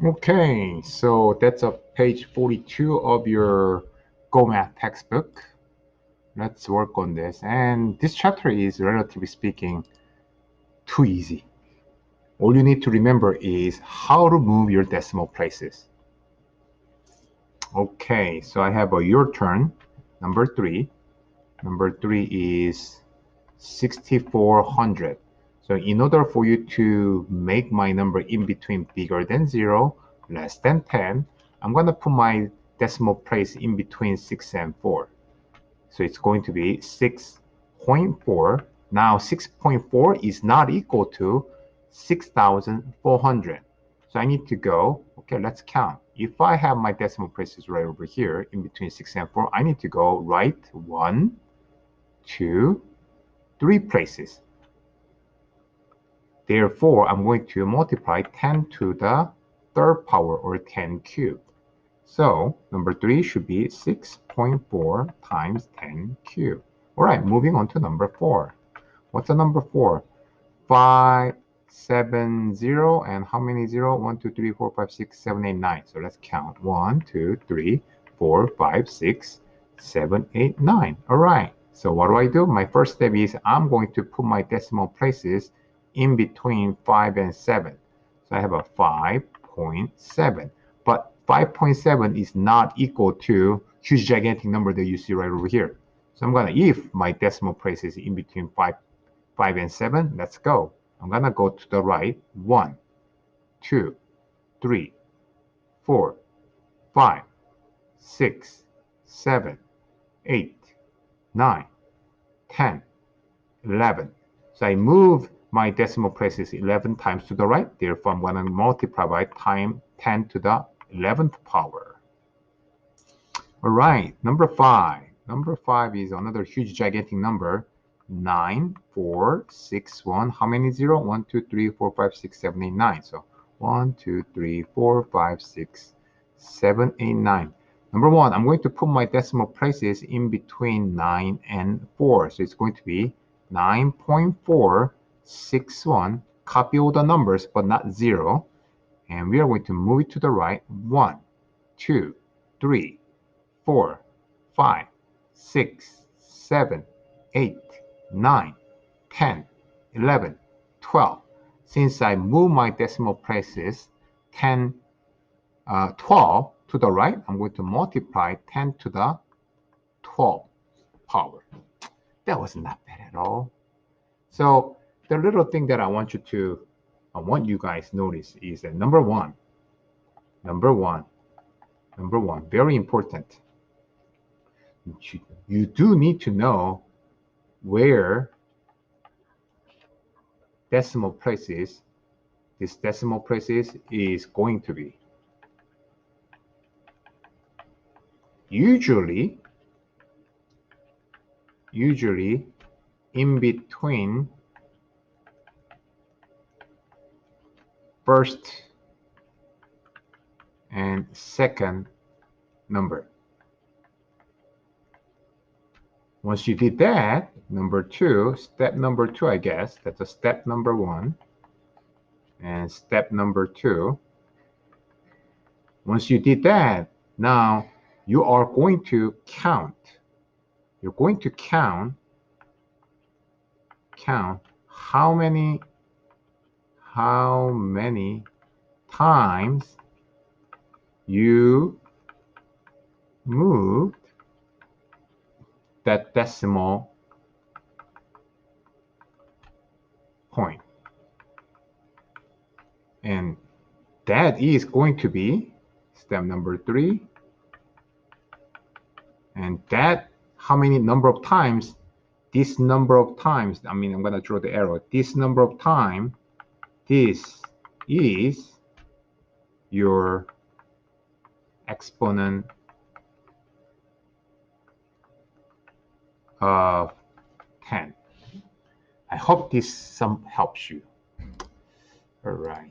Okay, so that's page 42 of your Go Math textbook. Let's work on this. And this chapter is, relatively speaking, too easy. All you need to remember is how to move your decimal places. Okay, so I have your turn, number 3. Number 3 is 6,400. So in order for you to make my number in between bigger than 0, less than 10, I'm going to put my decimal place in between 6 and 4. So it's going to be 6.4. Now 6.4 is not equal to 6,400. So I need to go, okay, let's count. If I have my decimal places right over here in between 6 and 4, I need to go right 1, 2, 3 places. Therefore, I'm going to multiply 10 to the third power, or 10 cubed. So number 3 should be 6.4 times 10 cubed. All right, moving on to number 4. What's the number 4? 5, 7, 0, and how many 0? 1, 2, 3, 4, 5, 6, 7, 8, 9. So let's count. 1, 2, 3, 4, 5, 6, 7, 8, 9. All right, so what do? My first step is I'm going to put my decimal places in between 5 and 7. So I have a 5.7. But 5.7 is not equal to huge gigantic number that you see right over here. So I'm going to, if my decimal place is in between 5 and 7, let's go. I'm going to go to the right. 1, 2, 3, 4, 5, 6, 7, 8, 9, 10, 11. So I move my decimal places 11 times to the right. Therefore, I'm going to multiply by 10 to the 11th power. All right, number 5. Number 5 is another huge gigantic number. 9, 4, 6, 1. How many 0? 1, 2, 3, 4, 5, 6, 7, 8, 9. So 1, 2, 3, 4, 5, 6, 7, 8, 9. Number 1, I'm going to put my decimal places in between 9 and 4. So it's going to be 9.461. Copy all the numbers, but not 0. And we are going to move it to the right. 1, 2, 3, 4, 5, 6, 7, 8, 9, 10, 11, 12. Since I move my decimal places 12 to the right, I'm going to multiply 10 to the 12th power. That was not bad at all. So the little thing that I want you guys notice is that number one, very important. You do need to know where this decimal places is going to be. Usually in between first and second number. Once you did that, step number two, I guess, that's a step number 1 and step number 2. Once you did that, now you are going to count. You're going to count how many times you moved that decimal point. And that is going to be step number 3. And that, how many number of times, this number of times, I'm going to draw the arrow. This number of time, this is your exponent of 10. I hope this sum helps you. All right.